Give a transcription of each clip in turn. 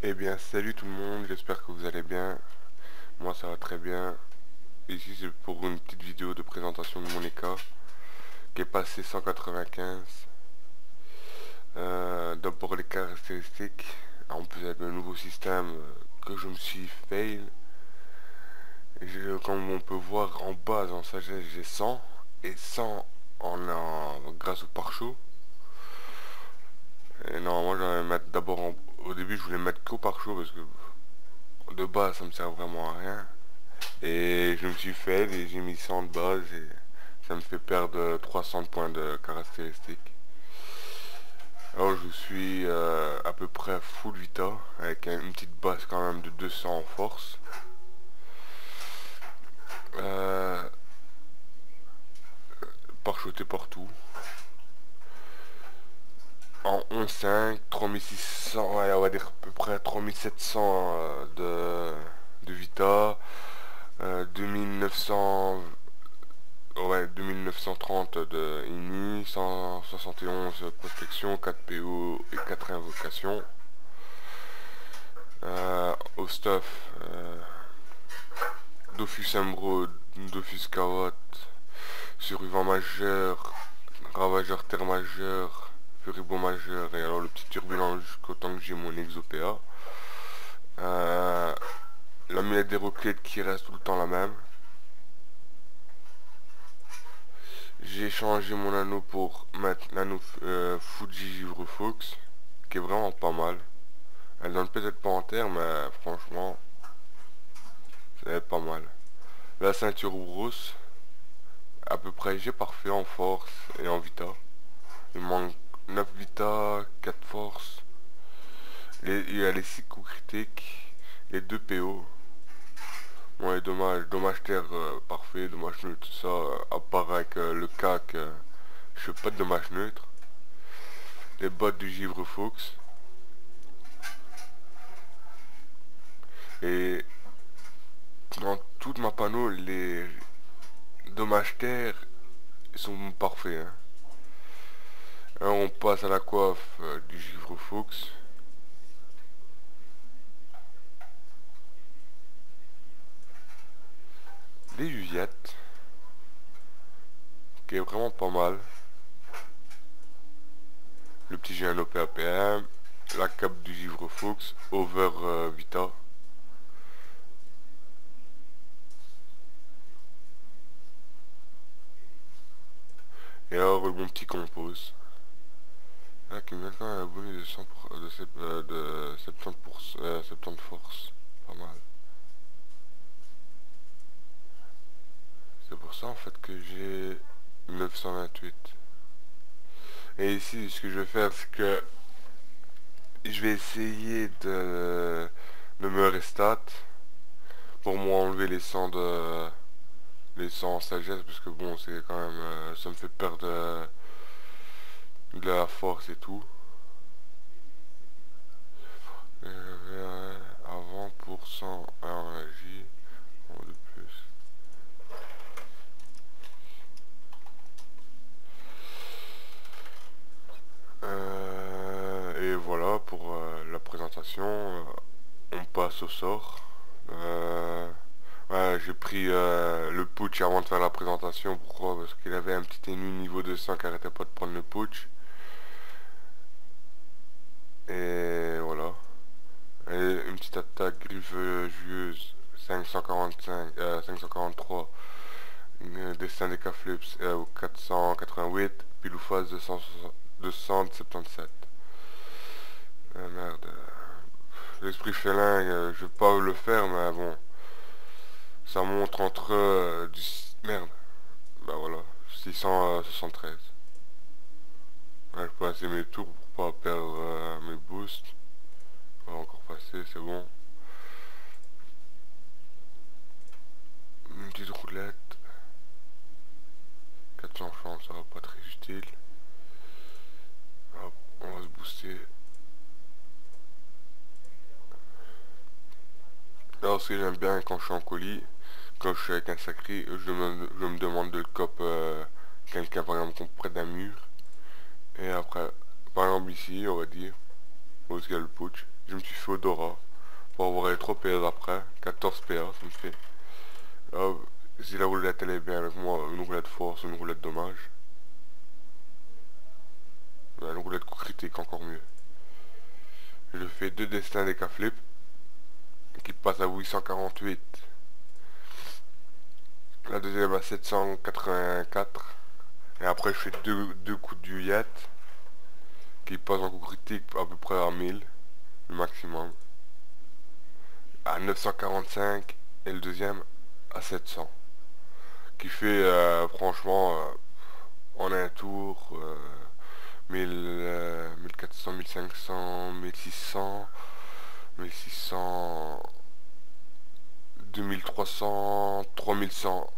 Eh bien salut tout le monde, j'espère que vous allez bien. Moi ça va très bien. Ici c'est pour une petite vidéo de présentation de mon EK qui est passé 195. D'abord les caractéristiques. En plus avec le nouveau système que je me suis fail. Comme on peut voir en base en sagesse j'ai 100 et 100 grâce au pare-chaud. Et normalement j'allais mettre d'abord au début je voulais mettre qu'au pare-chaud parce que de base ça me sert vraiment à rien. Et je me suis fait et j'ai mis 100 de base et ça me fait perdre 300 points de caractéristiques. Alors je suis à peu près full vita avec une petite base quand même de 200 en force. Pare-choté partout. En 11.5, 3600, ouais, on va dire à peu près 3700 de vita, 2900. Ouais, 2930 de INI, 171 prospection, 4 PO et 4 invocations. Au stuff, Dofus Emerald, Dofus Kawat, Survivant majeur, Ravageur terre majeur, Furibond majeur, et alors le petit turbulent jusqu'au temps que j'ai mon Exopéa. L'amulette d'Héroclète qui reste tout le temps la même. J'ai changé mon anneau pour mettre l'anneau Fuji Givre Fox, qui est vraiment pas mal. Elle donne peut-être pas en terre, mais franchement, c'est pas mal. La ceinture rousse, à peu près j'ai parfait en force et en vita. Il manque 9 vita, 4 force. Il y a les 6 coups critiques, les 2 PO. Bon, les dommage terre parfait, dommage neutre, tout ça, à part avec le CAC, je fais pas de dommage neutre. Les bottes du Givre Fox. Et dans toute ma panneau, les dommages terre sont parfaits. Hein. Alors on passe à la coiffe du Givre Fox. Les Juliette, qui est vraiment pas mal. Le petit GNO PAPM, la cape du Givre Fox, Over Vita. Et alors mon petit compose. Là, qui me donne quand même un bonus de 100 de 70 force. Pas mal. C'est pour ça en fait que j'ai 928. Et ici ce que je vais faire c'est que je vais essayer de me restat pour moi enlever les 100 en sagesse parce que bon c'est quand même ça me fait perdre de la force et tout. Avant pour 100 en magie de plus. Et voilà pour la présentation. On passe au sort. Ouais, j'ai pris le putsch avant de faire la présentation. Pourquoi? Parce qu'il avait un petit ennemi niveau 200 qui arrêtait pas de prendre le putsch. Et voilà. Et une petite attaque griffe jueuse 545, 543. Dessin des caflips au 488. Pile ou face 277. Merde. L'esprit félin, je vais pas le faire, mais bon. Ça montre entre... merde. Bah voilà. 673. Ouais, je peux passer mes tours pour pas perdre mes boosts. On va encore passer, c'est bon. Une petite roulette. 400 chances, ça va pas très utile. Hop, on va se booster. Alors ce que j'aime bien quand je suis en colis, quand je suis avec un sacré, je me demande de le cop quelqu'un par exemple près d'un mur. Et après, par exemple ici, on va dire, au le putsch, je me suis fait Odora pour avoir les 3 PA après, 14 PA, ça me fait. Ah, si la roulette elle est bien avec moi, une roulette force, une roulette dommage. Une roulette critique encore mieux. Je fais 2 destins des flip qui passent à 848. La deuxième à 784. Et après je fais deux coups du Yet qui passent en coup critique à peu près à 1000, le maximum. À 945 et le deuxième à 700. Qui fait franchement en un tour 1000, 1400, 1500, 1600, 1600, 2300, 3100,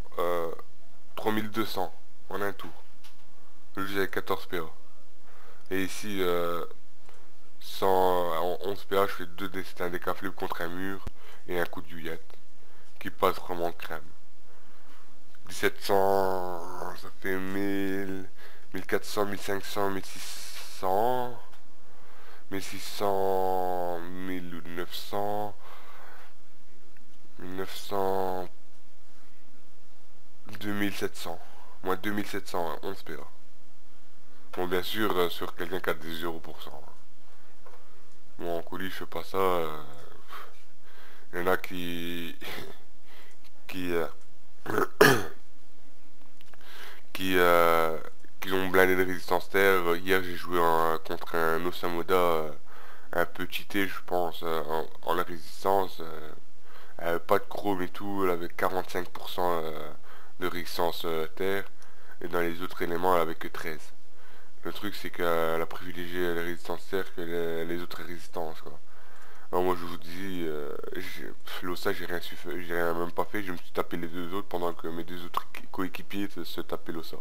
3200 en un tour. Le jeu avec 14 PA. Et ici, 11 PA, je fais 2 destins des flip contre un mur et un coup de Yet qui passe vraiment crème. 1700, ça fait 1000, 1400, 1500, 1600, 1600, 1900, 1900, 2700, moins 2700, 11 PA. Bon, bien sûr, sur quelqu'un qui a des 0%. Bon, en coulis, je fais pas ça. Il y en a qui, qui, euh, qui ont blindé de résistance terre. Hier, j'ai joué contre un Osamoda un peu cheaté, je pense, en la résistance. Elle avait pas de chrome et tout, elle avait 45% de résistance terre. Et dans les autres éléments, elle avait que 13. Le truc, c'est qu'elle a privilégié les résistances terre que les autres résistances, quoi. Alors moi, je vous dis, l'OSA, j'ai rien même pas fait, je me suis tapé les deux autres pendant que mes deux autres coéquipiers se tapaient l'OSA.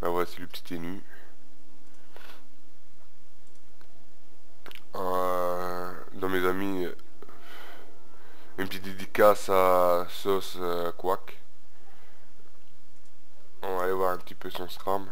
Ben voici le petit ténu. Dans mes amis, une petite dédicace à Sauce Quack. On va aller voir un petit peu son SRAM.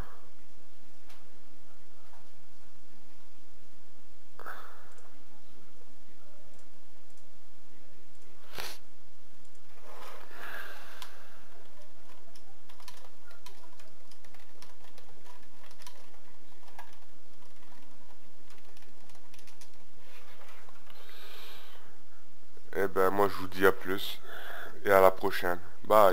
Et ben moi je vous dis à plus et à la prochaine. Bye.